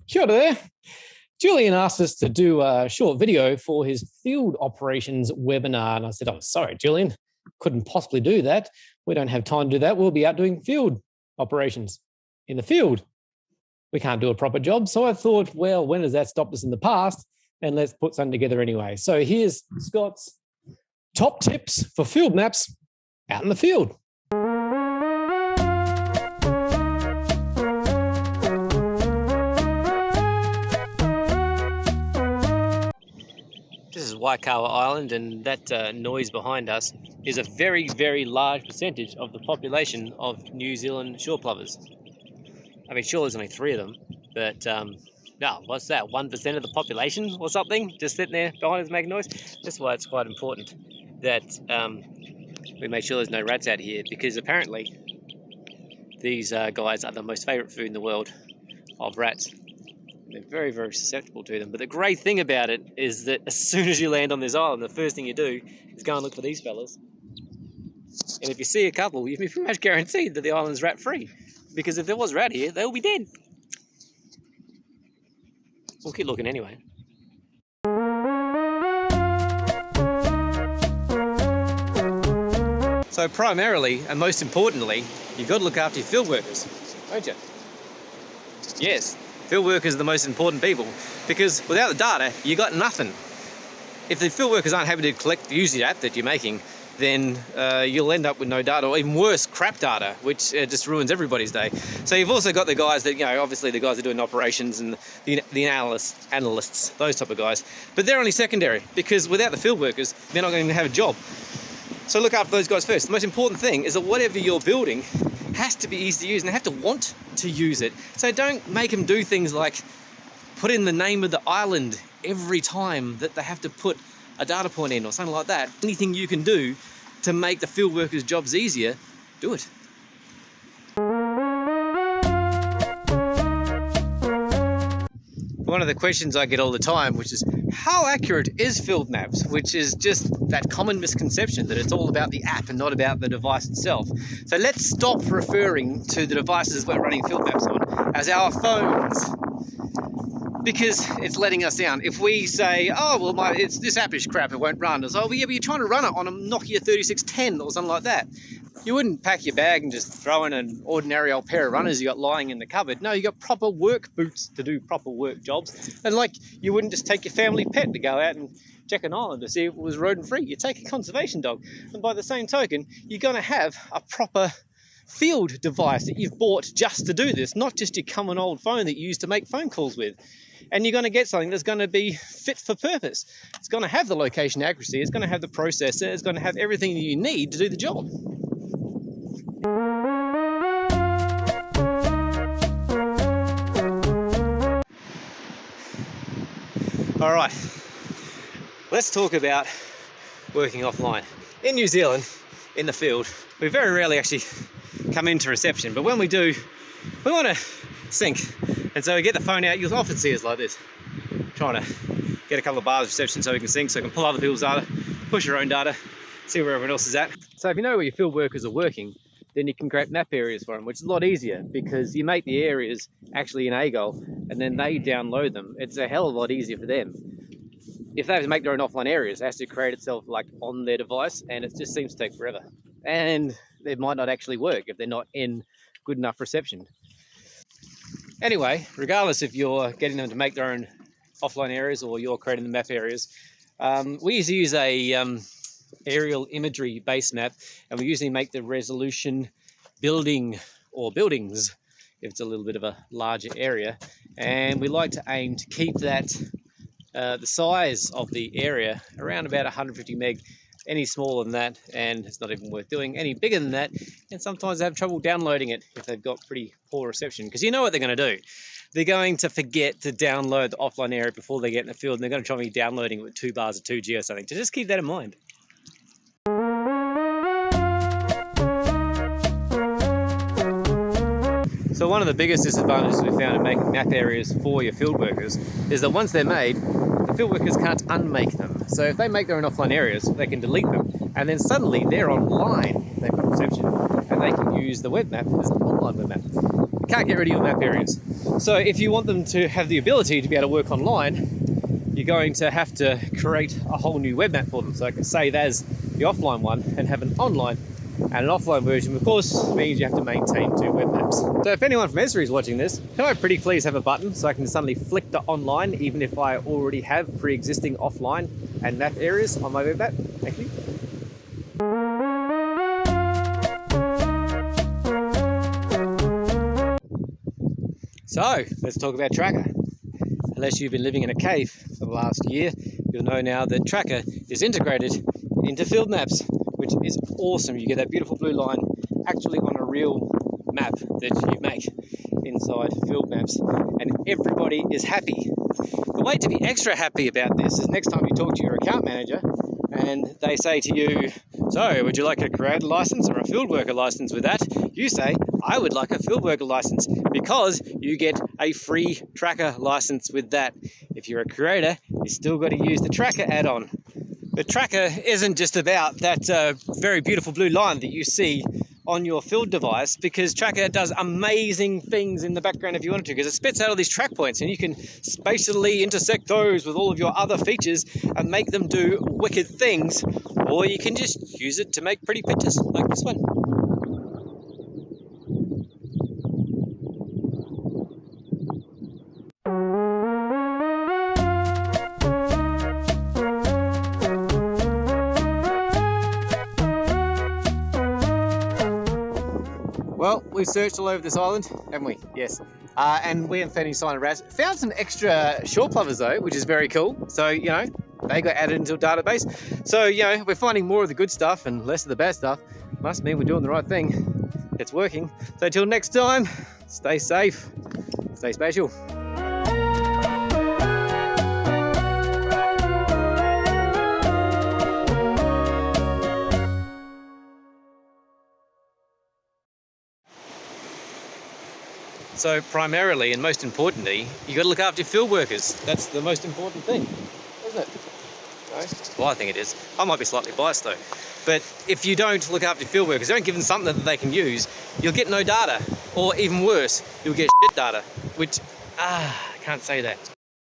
Kia ora there. Julian asked us to do a short video for his field operations webinar. And I said, oh, sorry, Julian, couldn't possibly do that. We don't have time to do that. We'll be out doing field operations in the field. We can't do a proper job. So I thought, well, when has that stopped us in the past? And let's put something together anyway. So here's Scott's top tips for field maps out in the field. This is Waikawa Island, and that noise behind us is a very, very large percentage of the population of New Zealand shore plovers. I mean, sure, there's only 3 of them, but no, what's that, 1% of the population or something, just sitting there behind us making noise? That's why it's quite important that we make sure there's no rats out here, because apparently these guys are the most favourite food in the world of rats. They're very, very susceptible to them. But the great thing about it is that as soon as you land on this island, the first thing you do is go and look for these fellas. And if you see a couple, you can be pretty much guaranteed that the island's rat-free. Because if there was rat here, they'll be dead. We'll keep looking anyway. So primarily, and most importantly, you've got to look after your field workers, don't you? Yes. Field workers are the most important people, because without the data, you got nothing. If the field workers aren't happy to use the app that you're making, then you'll end up with no data, or even worse, crap data, which just ruins everybody's day. So you've also got the guys that, obviously the guys that are doing operations and the analysts, those type of guys. But they're only secondary, because without the field workers, they're not going to have a job. So look after those guys first. The most important thing is that whatever you're building has to be easy to use, and they have to want to use it. So don't make them do things like put in the name of the island every time that they have to put a data point in or something like that. Anything you can do to make the field workers' jobs easier, do it. One of the questions I get all the time, which is, how accurate is FieldMaps? Which is just that common misconception that it's all about the app and not about the device itself. So let's stop referring to the devices we're running FieldMaps on as our phones, because it's letting us down. If we say, oh, well, this app is crap, it won't run. It's, oh, well, yeah, but you're trying to run it on a Nokia 3610 or something like that. You wouldn't pack your bag and just throw in an ordinary old pair of runners you got lying in the cupboard. No, you got proper work boots to do proper work jobs. And like, you wouldn't just take your family pet to go out and check an island to see if it was rodent free. You take a conservation dog. And by the same token, you're going to have a proper field device that you've bought just to do this, not just your common old phone that you use to make phone calls with. And you're going to get something that's going to be fit for purpose. It's going to have the location accuracy, it's going to have the processor, it's going to have everything that you need to do the job. All right, let's talk about working offline. In New Zealand, in the field, we very rarely actually come into reception, but when we do, we want to sync. And so we get the phone out. You'll often see us like this, trying to get a couple of bars of reception so we can sync, so we can pull other people's data, push your own data, see where everyone else is at. So if you know where your field workers are working, then you can create map areas for them, which is a lot easier, because you make the areas actually in AGOL and then they download them. It's a hell of a lot easier for them. If they have to make their own offline areas, it has to create itself like on their device, and it just seems to take forever. And it might not actually work if they're not in good enough reception. Anyway, regardless if you're getting them to make their own offline areas or you're creating the map areas, we usually use a aerial imagery based map, and we usually make the resolution building or buildings if it's a little bit of a larger area, and we like to aim to keep that the size of the area around about 150 meg. Any smaller than that, and it's not even worth doing. Any bigger than that, and sometimes they have trouble downloading it if they've got pretty poor reception, because you know what they're going to do. They're going to forget to download the offline area before they get in the field, and they're going to try and be downloading it with 2 bars of 2G or something. So just keep that in mind. So one of the biggest disadvantages we found in making map areas for your field workers is that once they're made, the field workers can't unmake them. So if they make their own offline areas, they can delete them, and then suddenly they're online. They've got reception, and they can use the web map as an online web map. can't get rid of your map areas. So if you want them to have the ability to be able to work online, you're going to have to create a whole new web map for them. So I can save as the offline one and have an online and an offline version, of course, means you have to maintain 2 web maps. So if anyone from Esri is watching this, can I pretty please have a button so I can suddenly flick to online even if I already have pre-existing offline and map areas on my web map? Thank you. So let's talk about Tracker. Unless you've been living in a cave for the last year, you'll know now that Tracker is integrated into FieldMaps, which is awesome. You get that beautiful blue line actually on a real map that you make inside FieldMaps, and everybody is happy. The way to be extra happy about this is next time you talk to your account manager and they say to you, so would you like a creator license or a field worker license with that? You say, I would like a field worker license, because you get a free Tracker license with that. If you're a creator, you still got to use the Tracker add-on. But Tracker isn't just about that very beautiful blue line that you see on your field device, because Tracker does amazing things in the background if you want to, because it spits out all these track points and you can spatially intersect those with all of your other features and make them do wicked things, or you can just use it to make pretty pictures like this one. Well, we've searched all over this island, haven't we? Yes. And we haven't found any sign of rats. Found some extra shore plovers though, which is very cool. So, you know, they got added into a database. So, you know, we're finding more of the good stuff and less of the bad stuff. Must mean we're doing the right thing. It's working. So until next time, stay safe, stay spatial. So primarily and most importantly, you got to look after your field workers. That's the most important thing, isn't it? No? Well, I think it is. I might be slightly biased though. But if you don't look after your field workers, don't give them something that they can use, you'll get no data. Or even worse, you'll get shit data, which, I can't say that.